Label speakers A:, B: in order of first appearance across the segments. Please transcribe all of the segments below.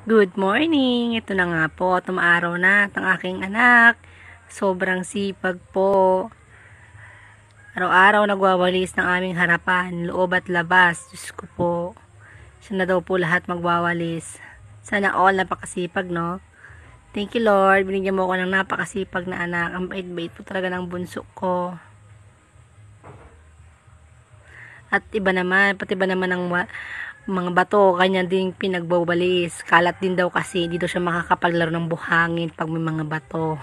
A: Good morning! Ito na nga po, tumaraw na at ang aking anak. Sobrang sipag po. Araw-araw nagwawalis ng aming harapan, loob at labas. Diyos ko po. Siya na daw po lahat magwawalis. Sana all napakasipag, no? Thank you, Lord. Binigyan mo ko ng napakasipag na anak. Ang bait-bait po talaga ng bunso ko. At iba naman, pati iba naman ang mga bato, kanya din pinagbawalis. Kalat din daw kasi, dito siya makakapaglaro ng buhangin pag may mga bato.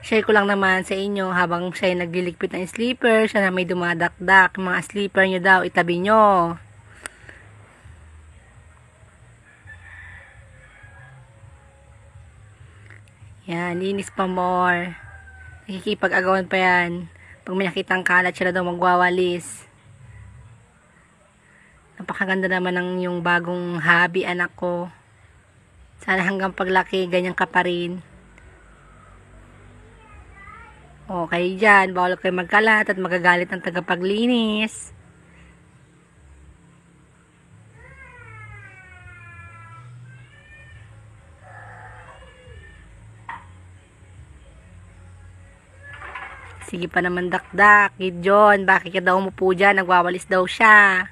A: Share ko lang naman sa inyo, habang siya ay nagliligpit ng sleeper, siya na may dumadakdak. Mga sleeper nyo daw, itabi nyo. Yan, linis pa more. Nakikipag-agawan pa yan. Pag may nakitang kalat, siya na daw magwawalis. Napakaganda naman ng yung bagong hobby, anak ko. Sana hanggang paglaki, ganyan ka pa rin. Okay dyan, bawal kayo magkalat at magagalit ng tagapaglinis. Sige pa naman dakdak, Gideon, bakit ka daw umupo dyan, nagwawalis daw siya.